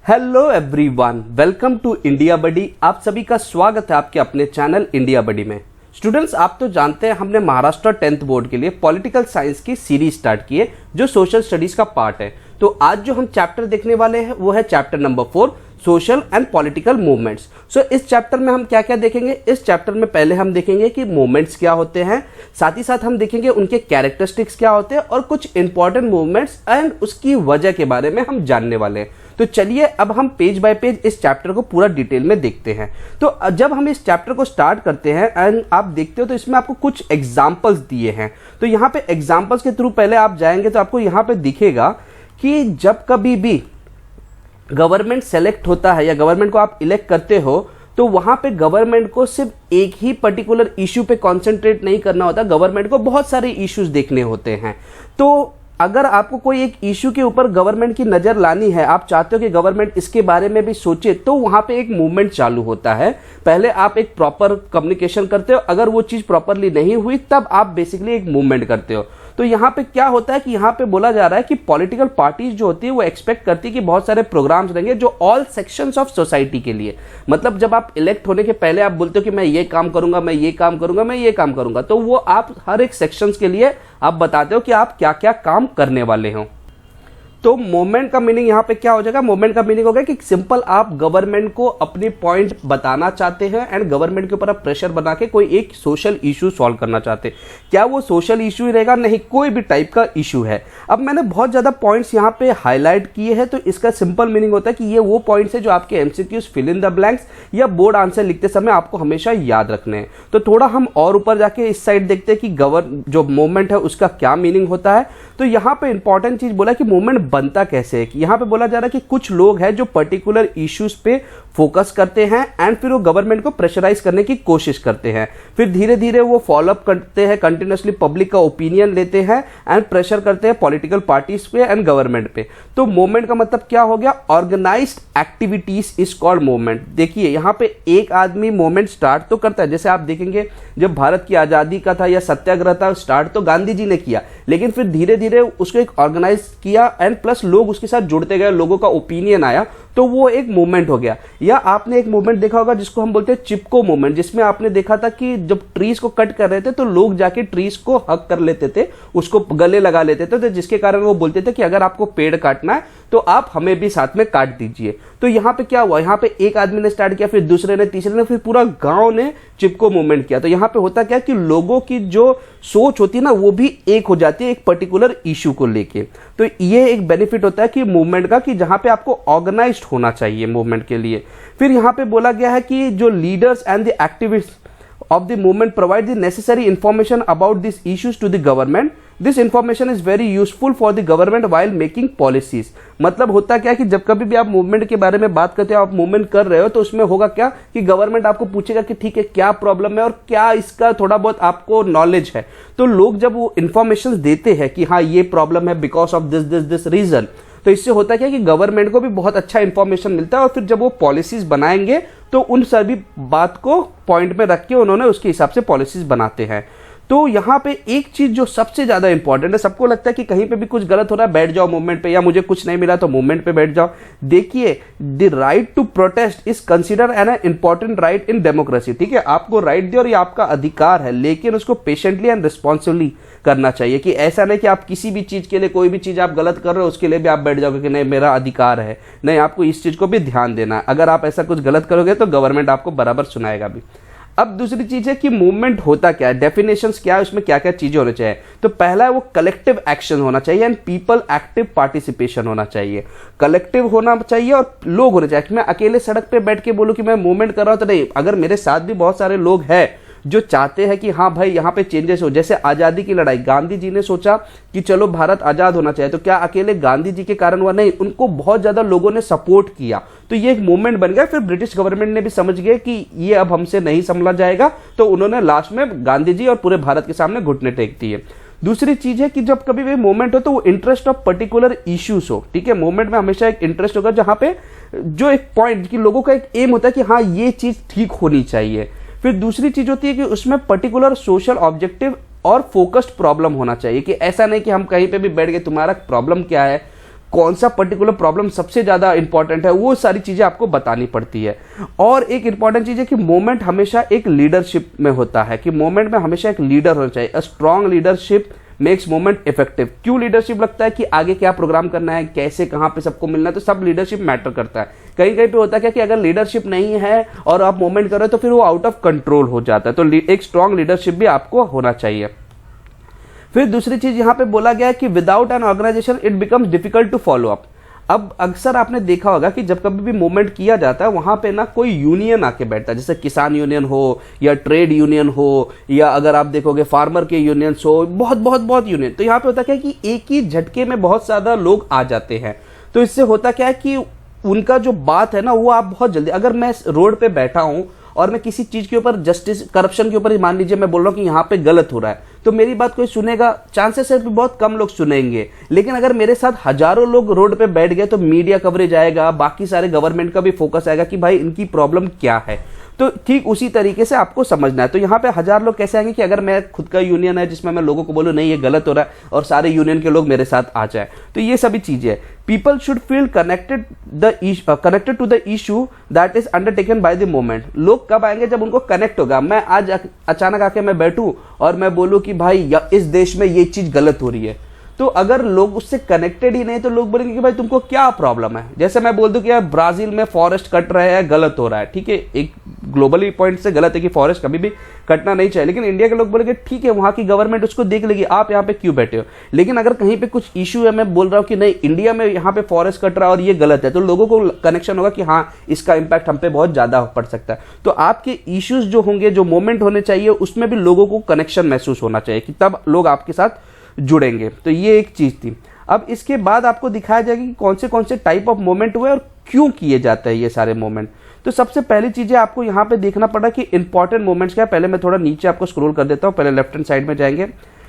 Hello everyone, welcome to India Buddy. आप सभी का स्वागत है आपके अपने चैनल इंडिया बडी में। स्टूडेंट्स, आप तो जानते हैं हमने महाराष्ट्र 10th बोर्ड के लिए पॉलिटिकल साइंस की सीरीज स्टार्ट की है जो सोशल स्टडीज का पार्ट है। तो आज जो हम चैप्टर देखने वाले हैं वो है chapter number 4, social and political movements. So इस चैप्टर में हम क्या क्या देखेंगे? इस चैप्टर में पहले हम देखेंगे कि मूवमेंट्स क्या होते हैं, साथ ही साथ हम देखेंगे उनके कैरेक्टरिस्टिक्स क्या होते हैं और कुछ इंपॉर्टेंट मूवमेंट्स एंड उसकी वजह के बारे में हम जानने वाले हैं। तो चलिए अब हम पेज बाय पेज इस चैप्टर को पूरा डिटेल में देखते हैं। तो जब हम इस चैप्टर को स्टार्ट करते हैं एंड आप देखते हो तो इसमें आपको कुछ एग्जाम्पल्स दिए हैं। तो यहाँ पे एग्जाम्पल्स के थ्रू पहले आप जाएंगे तो आपको यहाँ पे दिखेगा कि जब कभी भी गवर्नमेंट सेलेक्ट होता है या गवर्नमेंट को आप इलेक्ट करते हो तो वहां पे गवर्नमेंट को सिर्फ एक ही पर्टिकुलर इश्यू पे कॉन्सेंट्रेट नहीं करना होता, गवर्नमेंट को बहुत सारे इश्यूज देखने होते हैं। तो अगर आपको कोई एक इश्यू के ऊपर गवर्नमेंट की नजर लानी है, आप चाहते हो कि गवर्नमेंट इसके बारे में भी सोचे, तो वहां पे एक मूवमेंट चालू होता है। पहले आप एक प्रॉपर कम्युनिकेशन करते हो, अगर वो चीज प्रॉपरली नहीं हुई तब आप बेसिकली एक मूवमेंट करते हो। तो यहाँ पे क्या होता है कि यहाँ पे बोला जा रहा है कि पॉलिटिकल पार्टीज जो होती है वो एक्सपेक्ट करती है कि बहुत सारे प्रोग्राम्स रहेंगे जो ऑल सेक्शंस ऑफ सोसाइटी के लिए, मतलब जब आप इलेक्ट होने के पहले आप बोलते हो कि मैं ये काम करूंगा, मैं ये काम करूंगा, मैं ये काम करूंगा, तो वो आप हर एक सेक्शंस के लिए आप बताते हो कि आप क्या क्या काम करने वाले हो। तो मूवमेंट का मीनिंग यहाँ पे क्या हो जाएगा? मूवमेंट का मीनिंग होगा कि सिंपल आप गवर्नमेंट को अपने पॉइंट बताना चाहते हैं एंड गवर्नमेंट के ऊपर आप प्रेशर बना के कोई एक सोशल इशू सॉल्व करना चाहते हैं। क्या वो सोशल इशू ही रहेगा? नहीं, कोई भी टाइप का इशू है। अब मैंने बहुत ज्यादा पॉइंट्स यहाँ पे हाईलाइट किए हैं, तो इसका सिंपल मीनिंग होता है कि ये वो पॉइंट्स है जो आपके MCQs, fill in the blanks या बोर्ड आंसर लिखते समय आपको हमेशा याद रखने हैं। तो थोड़ा हम और ऊपर जाके इस साइड देखते हैं कि जो मूवमेंट है उसका क्या मीनिंग होता है। तो यहाँ पे इंपॉर्टेंट चीज बोला कि मूवमेंट बनता कैसे है, कि यहाँ पे बोला जा रहा है कि कुछ लोग हैं जो पर्टिकुलर इश्यूज पे फोकस करते हैं एंड फिर वो गवर्नमेंट को प्रेशराइज करने की कोशिश करते हैं, फिर धीरे धीरे वो फॉलोअप करते हैं, कंटिन्यूसली पब्लिक का ओपिनियन लेते हैं एंड प्रेशर करते हैं पॉलिटिकल पार्टीज पे एंड गवर्नमेंट पे। तो मूवमेंट का मतलब क्या हो गया? Organised activities is called movement. देखिए यहाँ पे एक आदमी मूवमेंट स्टार्ट तो करता है, जैसे आप देखेंगे जब भारत की आजादी का था या सत्याग्रह था, स्टार्ट तो गांधी जी ने किया, लेकिन फिर धीरे धीरे उसको एक ऑर्गेनाइज किया एंड प्लस लोग उसके साथ जुड़ते गए, लोगों का ओपिनियन आया, तो वो एक मूवमेंट हो गया। या आपने एक मूवमेंट देखा होगा जिसको हम बोलते हैं चिपको मूवमेंट, जिसमें आपने देखा था कि जब ट्रीज को कट कर रहे थे तो लोग जाके ट्रीज को हक कर लेते थे, उसको गले लगा लेते थे, तो जिसके कारण वो बोलते थे कि अगर आपको पेड़ काटना है तो आप हमें भी साथ में काट दीजिए। तो यहाँ पे क्या हुआ? यहाँ पे एक आदमी ने स्टार्ट किया, फिर दूसरे ने, तीसरे ने, फिर पूरा गांव ने चिपको मूवमेंट किया। तो यहाँ पे होता क्या कि लोगों की जो सोच होती है ना वो भी एक हो जाती है एक पर्टिकुलर इशू को लेके। तो ये एक बेनिफिट होता है कि मूवमेंट का, कि जहां पे आपको ऑर्गेनाइज्ड होना चाहिए मूवमेंट के लिए। फिर यहाँ पे बोला गया है कि जो leaders and the activist of the movement provide the necessary information about these issues to the government. This information is very useful for the government while making policies. मतलब होता क्या है कि जब कभी भी आप मूवमेंट के बारे में बात करते हो, आप मूवमेंट कर रहे हो, तो उसमें होगा क्या कि गवर्नमेंट आपको पूछेगा कि ठीक है क्या प्रॉब्लम है और क्या इसका थोड़ा बहुत आपको नॉलेज है। तो लोग जब वो इंफॉर्मेशन देते हैं कि हाँ ये प्रॉब्लम है because of this this this reason, तो इससे होता क्या कि गवर्नमेंट को भी बहुत अच्छा इंफॉर्मेशन मिलता है और फिर जब वो पॉलिसीज बनाएंगे तो उन सभी बात को पॉइंट में रख के उन्होंने उसके हिसाब से पॉलिसीज बनाते हैं। तो यहाँ पे एक चीज जो सबसे ज्यादा इंपॉर्टेंट है, सबको लगता है कि कहीं पे भी कुछ गलत हो रहा है बैठ जाओ मूवमेंट पे, या मुझे कुछ नहीं मिला तो मूवमेंट पे बैठ जाओ। देखिए, the right to protest is consider an important right in democracy. ठीक है, आपको राइट दिया और ये आपका अधिकार है, लेकिन उसको पेशेंटली एंड रिस्पॉन्सिबली करना चाहिए। कि ऐसा नहीं कि आप किसी भी चीज के लिए, कोई भी चीज आप गलत कर रहे हो उसके लिए भी आप बैठ जाओगे कि नहीं मेरा अधिकार है। नहीं, आपको इस चीज को भी ध्यान देना है। अगर आप ऐसा कुछ गलत करोगे तो गवर्नमेंट आपको बराबर सुनाएगा भी। अब दूसरी चीज है कि मूवमेंट होता क्या है, डेफिनेशंस क्या है, उसमें क्या क्या चीजें होनी चाहिए। तो पहला है वो कलेक्टिव एक्शन होना चाहिए एंड पीपल एक्टिव पार्टिसिपेशन होना चाहिए। कलेक्टिव होना चाहिए और लोग होने चाहिए। मैं अकेले सड़क पे बैठ के बोलूं कि मैं मूवमेंट कर रहा हूं तो नहीं, अगर मेरे साथ भी बहुत सारे लोग हैं जो चाहते हैं कि हाँ भाई यहाँ पे चेंजेस हो। जैसे आजादी की लड़ाई, गांधी जी ने सोचा कि चलो भारत आजाद होना चाहिए, तो क्या अकेले गांधी जी के कारण हुआ? नहीं, उनको बहुत ज्यादा लोगों ने सपोर्ट किया, तो ये एक मूवमेंट बन गया। फिर ब्रिटिश गवर्नमेंट ने भी समझ गए कि ये अब हमसे नहीं संभला जाएगा, तो उन्होंने लास्ट में गांधी जी और पूरे भारत के सामने घुटने टेक दिए। दूसरी चीज है कि जब कभी भी मूवमेंट हो तो वो इंटरेस्ट ऑफ पर्टिकुलर इश्यूज हो। ठीक है, मूवमेंट में हमेशा एक इंटरेस्ट होगा जहां पे जो एक पॉइंट कि लोगों का एक एम होता है कि हाँ ये चीज ठीक होनी चाहिए। फिर दूसरी चीज होती है कि उसमें पर्टिकुलर सोशल ऑब्जेक्टिव और फोकस्ड प्रॉब्लम होना चाहिए, कि ऐसा नहीं कि हम कहीं पे भी बैठ गए, तुम्हारा प्रॉब्लम क्या है, कौन सा पर्टिकुलर प्रॉब्लम सबसे ज़्यादा इंपॉर्टेंट है, वो सारी चीज़ें आपको बतानी पड़ती है। और एक इंपॉर्टेंट चीज़ है कि मूवमेंट हमेशा एक लीडरशिप में होता है, कि मूवमेंट में हमेशा एक लीडर होना चाहिए। A strong leadership makes movement effective. क्यों लीडरशिप लगता है कि आगे क्या प्रोग्राम करना है, कैसे कहाँ पे सबको मिलना है, तो सब लीडरशिप मैटर करता है। कहीं कहीं पे होता है क्या कि अगर लीडरशिप नहीं है और आप मूवमेंट कर रहे हो तो फिर वो आउट ऑफ कंट्रोल हो जाता है। तो एक स्ट्रॉन्ग लीडरशिप भी आपको होना चाहिए। फिर दूसरी चीज यहां पे बोला गया है कि without an organisation it becomes difficult to follow up. अब अक्सर आपने देखा होगा कि जब कभी भी मूवमेंट किया जाता है वहां पे ना कोई यूनियन आके बैठता है, जैसे किसान यूनियन हो या ट्रेड यूनियन हो, या अगर आप देखोगे फार्मर के यूनियंस हो, बहुत बहुत बहुत यूनियन। तो यहाँ पे होता क्या है कि एक ही झटके में बहुत ज्यादा लोग आ जाते हैं। तो इससे होता क्या है कि उनका जो बात है ना वो आप बहुत जल्दी, अगर मैं रोड पे बैठा हूं और मैं किसी चीज के ऊपर, जस्टिस करप्शन के ऊपर ही मान लीजिए मैं बोल रहा हूं कि यहाँ पे गलत हो रहा है, तो मेरी बात कोई सुनेगा, चांसेस है बहुत कम लोग सुनेंगे। लेकिन अगर मेरे साथ हजारों लोग रोड पे बैठ गए तो मीडिया कवरेज आएगा, बाकी सारे गवर्नमेंट का भी फोकस आएगा कि भाई इनकी प्रॉब्लम क्या है। तो ठीक उसी तरीके से आपको समझना है। तो यहाँ पे हजार लोग कैसे आएंगे कि अगर मैं खुद का यूनियन है जिसमें मैं लोगों को बोलूं नहीं ये गलत हो रहा है और सारे यूनियन के लोग मेरे साथ आ जाए। तो ये सभी चीजें है। People should feel connected to the issue that is undertaken by the movement. लोग कब आएंगे जब उनको कनेक्ट होगा। मैं आज अचानक आके मैं बैठूं और मैं बोलूं कि भाई इस देश में ये चीज गलत हो रही है, तो अगर लोग उससे कनेक्टेड ही नहीं तो लोग बोलेंगे कि भाई तुमको क्या प्रॉब्लम है। जैसे मैं बोल दूं कि यार ब्राजील में फॉरेस्ट कट रहे हैं, गलत हो रहा है, ठीक है, एक ग्लोबली पॉइंट से गलत है कि फॉरेस्ट कभी भी कटना नहीं चाहिए, लेकिन इंडिया के लोग बोलेंगे ठीक है वहां की गवर्नमेंट उसको देख लेगी, आप यहाँ पे क्यों बैठे हो। लेकिन अगर कहीं पे कुछ इशू है, मैं बोल रहा हूँ कि नहीं इंडिया में यहाँ पे फॉरेस्ट कट रहा है और ये गलत है, तो लोगों को कनेक्शन होगा कि हाँ इसका इंपैक्ट हम पे बहुत ज्यादा पड़ सकता है। तो आपके इश्यूज जो होंगे, जो मोमेंट होने चाहिए, उसमें भी लोगों को कनेक्शन महसूस होना चाहिए कि तब लोग आपके साथ जुड़ेंगे। तो ये एक चीज थी। अब इसके बाद आपको दिखाया जाएगा कि कौन से टाइप ऑफ मोमेंट हुए और क्यों किए जाते हैं ये सारे मोमेंट। तो सबसे पहली चीजें आपको यहां पे देखना पड़ा कि इंपॉर्टेंट मोमेंट्स क्या है। पहले मैं थोड़ा नीचे आपको स्क्रॉल कर देता हूं, पहले लेफ्ट हैंड साइड में जाएंगे।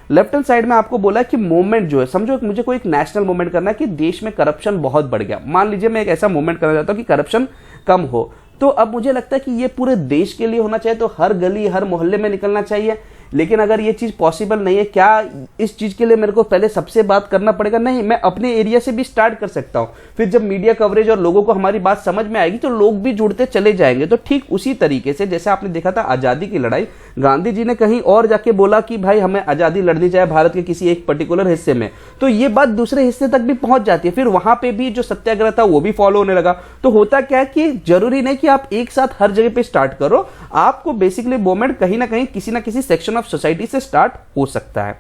लेफ्ट हैंड साइड में आपको बोला है कि मूवमेंट जो है, समझो मुझे कोई एक नेशनल मूवमेंट करना है कि देश में करप्शन बहुत बढ़ गया। मान लीजिए मैं एक ऐसा मूवमेंट करना चाहता हूं कि करप्शन कम हो, तो अब मुझे लगता है कि ये पूरे देश के लिए होना चाहिए, तो हर गली हर मोहल्ले में निकलना चाहिए। लेकिन अगर ये चीज पॉसिबल नहीं है, क्या इस चीज के लिए मेरे को पहले सबसे बात करना पड़ेगा? नहीं, मैं अपने एरिया से भी स्टार्ट कर सकता हूं। फिर जब मीडिया कवरेज और लोगों को हमारी बात समझ में आएगी तो लोग भी जुड़ते चले जाएंगे। तो ठीक उसी तरीके से जैसे आपने देखा था आजादी की लड़ाई, गांधी जी ने कहीं और जाके बोला कि भाई हमें आजादी लड़नी चाहिए भारत के किसी एक पर्टिकुलर हिस्से में, तो ये बात दूसरे हिस्से तक भी पहुंच जाती है। फिर वहां पे भी जो सत्याग्रह था वो भी फॉलो होने लगा। तो होता क्या है कि जरूरी नहीं कि आप एक साथ हर जगह पे स्टार्ट करो, आपको बेसिकली मूवमेंट कहीं ना कहीं किसी ना किसी सेक्शन ऑफ सोसाइटी से स्टार्ट हो सकता है।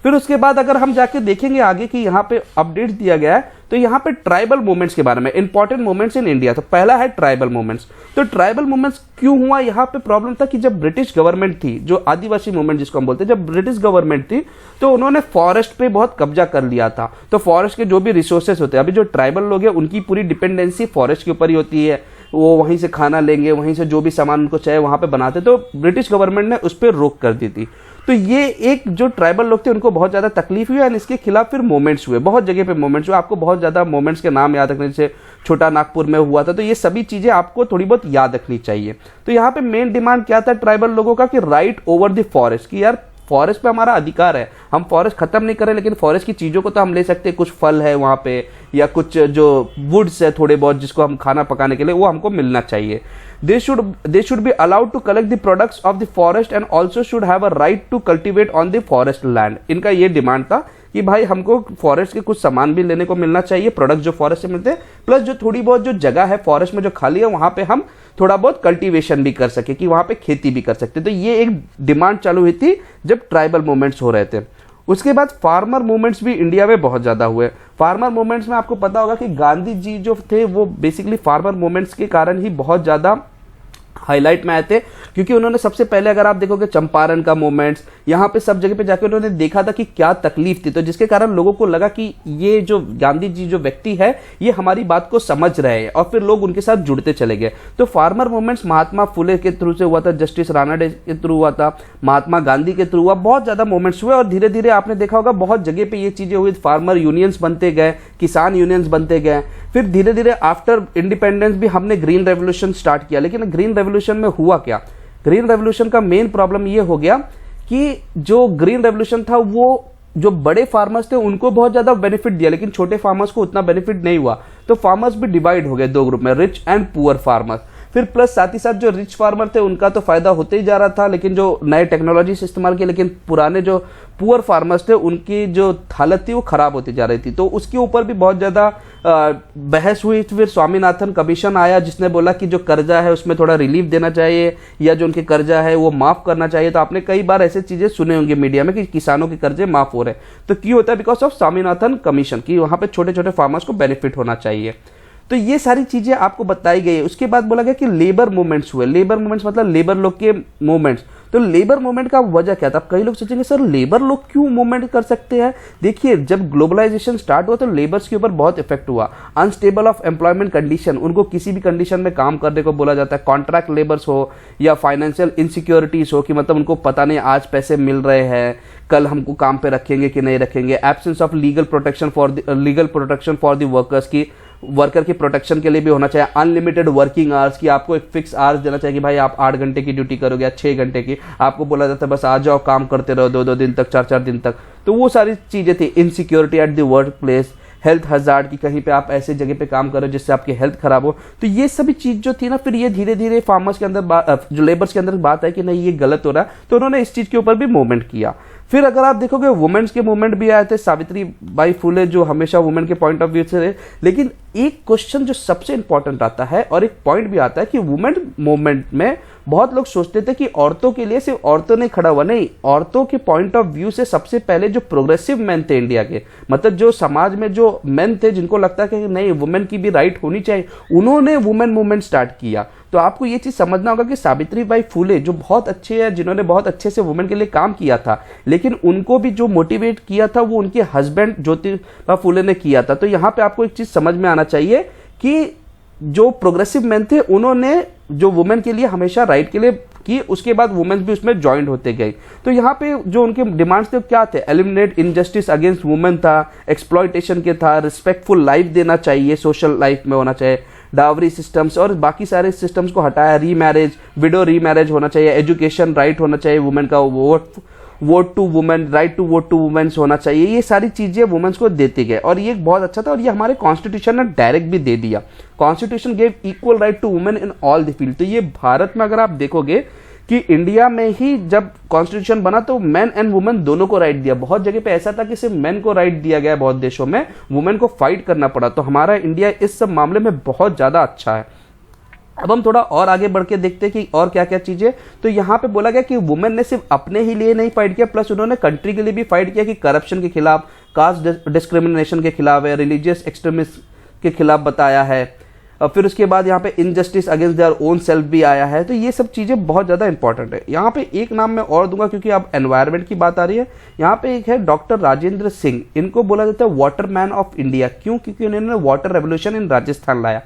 फिर उसके बाद अगर हम जाके देखेंगे आगे कि यहां पे अपडेट दिया गया है, तो यहां पे ट्राइबल मूवमेंट्स के बारे में, इंपॉर्टेंट मूवमेंट्स इन इंडिया। तो पहला है ट्राइबल मूवमेंट्स। तो ट्राइबल मूवमेंट्स क्यों हुआ? यहां पे प्रॉब्लम था कि जब ब्रिटिश गवर्नमेंट थी, जो आदिवासी मूवमेंट जिसको हम बोलते हैं, जब ब्रिटिश गवर्नमेंट थी तो उन्होंने फॉरेस्ट पे बहुत कब्जा कर लिया था। तो फॉरेस्ट के जो भी रिसोर्सेस होते हैं, अभी जो ट्राइबल लोग हैं उनकी पूरी डिपेंडेंसी फॉरेस्ट के ऊपर ही होती है, वो वहीं से खाना लेंगे, वहीं से जो भी सामान उनको चाहिए वहां पे बनाते। तो ब्रिटिश गवर्नमेंट ने उस पर रोक कर दी थी। तो ये एक जो ट्राइबल लोग थे उनको बहुत ज्यादा तकलीफ हुई और इसके खिलाफ फिर मूवमेंट्स हुए, बहुत जगह पे मूवमेंट्स हुए। आपको बहुत ज्यादा मूवमेंट्स के नाम याद रखने, जैसे छोटा नागपुर में हुआ था। तो ये सभी चीजें आपको थोड़ी बहुत याद रखनी चाहिए। तो यहाँ पे मेन डिमांड क्या था ट्राइबल लोगों का कि राइट ओवर द फॉरेस्ट, कि यार फॉरेस्ट पे हमारा अधिकार है, हम फॉरेस्ट खत्म नहीं करें लेकिन फॉरेस्ट की चीजों को तो हम ले सकते हैं। कुछ फल है वहां पे या कुछ जो वुड्स है थोड़े बहुत जिसको हम खाना पकाने के लिए, वो हमको मिलना चाहिए। They should be allowed to collect the products of the forest and also should have a right to cultivate on the forest land। इनका ये डिमांड था कि भाई हमको फॉरेस्ट के कुछ सामान भी लेने को मिलना चाहिए, प्रोडक्ट जो फॉरेस्ट से मिलते हैं, प्लस जो थोड़ी बहुत जो जगह है फॉरेस्ट में जो खाली है वहां पे हम थोड़ा बहुत कल्टीवेशन भी कर सके, कि वहां पे खेती भी कर सकते। तो ये एक डिमांड चालू हुई थी जब ट्राइबल मूवमेंट्स हो रहे थे। उसके बाद फार्मर मूवमेंट्स भी इंडिया में बहुत ज्यादा हुए। फार्मर मूवमेंट्स में आपको पता होगा कि गांधी जी जो थे वो बेसिकली फार्मर मूवमेंट्स के कारण ही बहुत ज्यादा हाईलाइट में आए थे, क्योंकि उन्होंने सबसे पहले अगर आप देखोगे चंपारण का मूवमेंट्स, यहाँ पे सब जगह पे जाके उन्होंने देखा था कि क्या तकलीफ थी, तो जिसके कारण लोगों को लगा कि ये जो गांधी जी जो व्यक्ति है ये हमारी बात को समझ रहे हैं, और फिर लोग उनके साथ जुड़ते चले गए। तो फार्मर मूवमेंट्स महात्मा फुले के थ्रू से हुआ था, जस्टिस रानाडे के थ्रू हुआ था, महात्मा गांधी के थ्रू हुआ, बहुत ज्यादा मूवमेंट्स हुए। और धीरे धीरे आपने देखा होगा बहुत जगह पे ये चीजें हुई, फार्मर यूनियंस बनते गए, किसान यूनियंस बनते गए। फिर धीरे धीरे आफ्टर इंडिपेंडेंस भी हमने ग्रीन रेवोल्यूशन स्टार्ट किया। लेकिन ग्रीन रेवोल्यूशन में हुआ क्या? ग्रीन रेवोल्यूशन का मेन प्रॉब्लम ये हो गया कि जो ग्रीन रेवोल्यूशन था वो जो बड़े फार्मर्स थे उनको बहुत ज्यादा बेनिफिट दिया, लेकिन छोटे फार्मर्स को उतना बेनिफिट नहीं हुआ। तो फार्मर्स भी डिवाइड हो गए दो ग्रुप में, रिच एंड पुअर फार्मर्स। फिर प्लस साथ ही साथ जो रिच फार्मर थे उनका तो फायदा होते ही जा रहा था, लेकिन जो नए टेक्नोलॉजी से इस्तेमाल किए, लेकिन पुराने जो पुअर फार्मर्स थे उनकी जो हालत थी वो खराब होती जा रही थी। तो उसके ऊपर भी बहुत ज्यादा बहस हुई। फिर स्वामीनाथन कमीशन आया जिसने बोला कि जो कर्जा है उसमें थोड़ा रिलीफ देना चाहिए, या जो उनके कर्जा है वो माफ करना चाहिए। तो आपने कई बार ऐसे चीजें सुने होंगे मीडिया में कि किसानों के कर्जे माफ हो रहे हैं। तो क्यों होता है? बिकॉज ऑफ स्वामीनाथन कमीशन, की वहां पे छोटे छोटे फार्मर्स को बेनिफिट होना चाहिए। तो ये सारी चीजें आपको बताई गई है। उसके बाद बोला गया कि लेबर मूवमेंट्स हुए। लेबर मूवमेंट्स मतलब लेबर लोग के मूवमेंट्स। तो लेबर मूवमेंट का वजह क्या था? अब कई लोग सोचेंगे सर लेबर लोग क्यों मूवमेंट कर सकते हैं? देखिए, जब ग्लोबलाइजेशन स्टार्ट हुआ तो लेबर्स के ऊपर बहुत इफेक्ट हुआ। अनस्टेबल ऑफ एम्प्लॉयमेंट कंडीशन, उनको किसी भी कंडीशन में काम करने को बोला जाता है। कॉन्ट्रैक्ट लेबर्स हो या फाइनेंशियल इनसिक्योरिटीज हो, कि मतलब उनको पता नहीं आज पैसे मिल रहे हैं, कल हमको काम पे रखेंगे कि नहीं रखेंगे। Absence of legal protection for the workers, की वर्कर की प्रोटेक्शन के लिए भी होना चाहिए। अनलिमिटेड वर्किंग आवर्स, की आपको एक फिक्स आवर्स देना चाहिए कि भाई आप 8 घंटे की ड्यूटी करोगे या 6 घंटे की, आपको बोला जाता है बस आ जाओ काम करते रहो 2-2 दिन तक, 4-4 दिन तक। तो वो सारी चीजें थी। Insecurity at the work place, health hazard, की कहीं पे आप ऐसे जगह पे काम करो जिससे आपकी हेल्थ खराब हो। तो ये सभी चीज जो थी ना, फिर ये धीरे धीरे फार्मर्स के अंदर जो लेबर्स के अंदर बात है कि नहीं ये गलत हो रहा है, तो उन्होंने इस चीज के ऊपर भी मूवमेंट किया। फिर अगर आप देखोगे वुमेन्स के मूवमेंट भी आए थे। सावित्री बाई फुले जो हमेशा वुमेन के पॉइंट ऑफ व्यू से रहे। लेकिन एक क्वेश्चन जो सबसे इंपॉर्टेंट आता है और एक पॉइंट भी आता है कि वुमेन मूवमेंट में बहुत लोग सोचते थे कि औरतों के लिए सिर्फ औरतों ने खड़ा हुआ, नहीं, औरतों के पॉइंट ऑफ व्यू से सबसे पहले जो प्रोग्रेसिव मैन थे इंडिया के, मतलब जो समाज में जो मैन थे जिनको लगता है कि नहीं वुमेन की भी राइट होनी चाहिए, उन्होंने वुमेन मूवमेंट स्टार्ट किया। तो आपको ये चीज समझना होगा कि सावित्री बाई फुले जो बहुत अच्छे हैं, जिन्होंने बहुत अच्छे से वुमेन के लिए काम किया था, लेकिन उनको भी जो मोटिवेट किया था वो उनके हस्बैंड ज्योतिबा फुले ने किया था। तो यहाँ पे आपको एक चीज समझ में आना चाहिए कि जो प्रोग्रेसिव मैन थे उन्होंने जो वुमेन के लिए हमेशा राइट के लिए की, उसके बाद वुमेन्स भी उसमें ज्वाइन होते गए। तो यहाँ पे जो उनके डिमांड्स थे क्या थे? एलिमिनेट इनजस्टिस अगेंस्ट वुमेन था, एक्सप्लॉयटेशन के था, रिस्पेक्टफुल लाइफ देना चाहिए, सोशल लाइफ में होना चाहिए, डावरी सिस्टम्स और बाकी सारे सिस्टम्स को हटाया, रीमैरिज, विडो रीमैरिज होना चाहिए, एजुकेशन राइट होना चाहिए वुमेन का, vote to women, right to vote to women's होना चाहिए। ये सारी चीजें वुमेन्स को देते गए और ये बहुत अच्छा था। और ये हमारे कॉन्स्टिट्यूशन ने डायरेक्ट भी दे दिया। Constitution gave equal right to women in all the field. तो ये भारत में अगर आप देखोगे कि इंडिया में ही जब कॉन्स्टिट्यूशन बना तो मैन एंड वुमेन दोनों को राइट दिया। बहुत जगह पे ऐसा था कि सिर्फ मैन को राइट दिया गया, बहुत देशों में वुमेन को फाइट करना पड़ा। तो हमारा इंडिया इस सब मामले में बहुत ज्यादा अच्छा है। अब हम थोड़ा और आगे बढ़ के देखते हैं कि और क्या क्या चीजें। तो यहाँ पे बोला गया कि वुमेन ने सिर्फ अपने ही लिए नहीं फाइट किया, प्लस उन्होंने कंट्री के लिए भी फाइट किया, कि करप्शन के खिलाफ, कास्ट डिस्क्रिमिनेशन के खिलाफ है, रिलीजियस एक्सट्रीमिज्म के खिलाफ बताया है। और फिर उसके बाद यहाँ पे injustice against their own self भी आया है। तो ये सब चीजें बहुत ज्यादा इंपॉर्टेंट है। यहाँ पे एक नाम मैं और दूंगा क्योंकि अब एनवायरमेंट की बात आ रही है। यहाँ पे एक है डॉक्टर राजेंद्र सिंह, इनको बोला जाता है वाटर मैन ऑफ इंडिया। क्यों? क्योंकि उन्होंने वाटर रेवोल्यूशन इन राजस्थान लाया,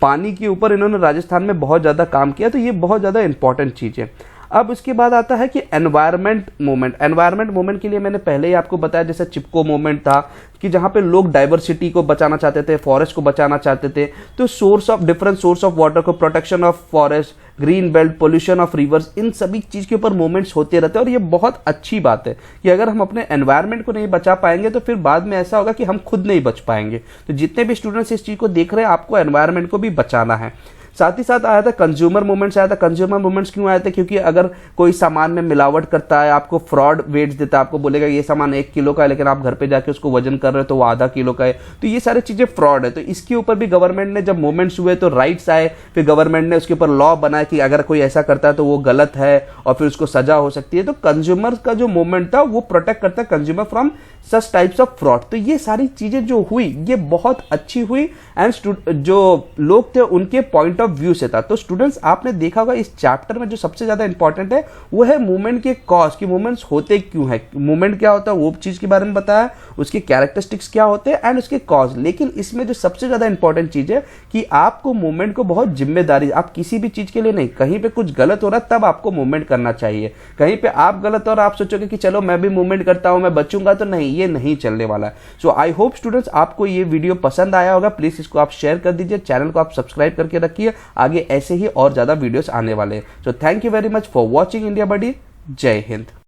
पानी के ऊपर इन्होंने राजस्थान में बहुत ज्यादा काम किया। तो ये बहुत ज्यादा इंपॉर्टेंट चीज है। अब उसके बाद आता है कि एनवायरमेंट मूवमेंट। एनवायरमेंट मूवमेंट के लिए मैंने पहले ही आपको बताया, जैसे चिपको मूवमेंट था कि जहां पे लोग डाइवर्सिटी को बचाना चाहते थे, फॉरेस्ट को बचाना चाहते थे। तो डिफरेंट सोर्स ऑफ वाटर को, protection of forest, green belt, pollution of rivers, इन सभी चीज के ऊपर मूवमेंट्स होते रहते हैं। और ये बहुत अच्छी बात है कि अगर हम अपने एनवायरमेंट को नहीं बचा पाएंगे तो फिर बाद में ऐसा होगा कि हम खुद नहीं बच पाएंगे। तो जितने भी स्टूडेंट्स इस चीज को देख रहे हैं, आपको एनवायरमेंट को भी बचाना है। साथ ही साथ आया था कंज्यूमर मूवमेंट्स आया था। कंज्यूमर मूवमेंट्स क्यों आए थे? क्योंकि अगर कोई सामान में मिलावट करता है, आपको फ्रॉड वेट्स देता है, आपको बोलेगा ये सामान 1 किलो का है, लेकिन आप घर पे जाके उसको वजन कर रहे हो तो वो आधा किलो का है, तो ये सारी चीजें फ्रॉड है। तो इसके ऊपर भी गवर्नमेंट ने जब मूवमेंट्स हुए तो राइट्स आए, फिर गवर्नमेंट ने उसके ऊपर लॉ बनाया कि अगर कोई ऐसा करता है तो वो गलत है और फिर उसको सजा हो सकती है। तो कंज्यूमर का जो मूवमेंट था वो प्रोटेक्ट करता है consumer from such types of fraud. तो ये सारी चीजें जो हुई ये बहुत अच्छी हुई एंड जो लोग थे उनके पॉइंट ऑफ व्यू से था। तो स्टूडेंट्स आपने देखा होगा इस चैप्टर में जो सबसे ज्यादा इंपॉर्टेंट है वो है मूवमेंट के कॉज, कि मूवमेंट्स होते क्यों है, मूवमेंट क्या होता है वो चीज के बारे में बताया, उसके कैरेक्टरिस्टिक्स क्या होते हैं एंड उसके कॉज। लेकिन इसमें जो सबसे ज्यादा इंपॉर्टेंट चीज है कि आपको मूवमेंट को बहुत जिम्मेदारी, आप किसी भी चीज के लिए नहीं, कहीं पे कुछ गलत हो रहा है तब आपको मूवमेंट करना चाहिए। कहीं पे आप गलत और आप सोचोगे कि चलो मैं भी मूवमेंट करता हूं, मैं बचूंगा, तो नहीं, ये नहीं चलने वाला है। सो आई होप स्टूडेंट्स आपको ये वीडियो पसंद आया होगा। प्लीज इसको आप शेयर कर दीजिए, चैनल को आप सब्सक्राइब करके रखिए, आगे ऐसे ही और ज्यादा वीडियोस आने वाले हैं। So thank you very much for watching India Buddy. जय हिंद।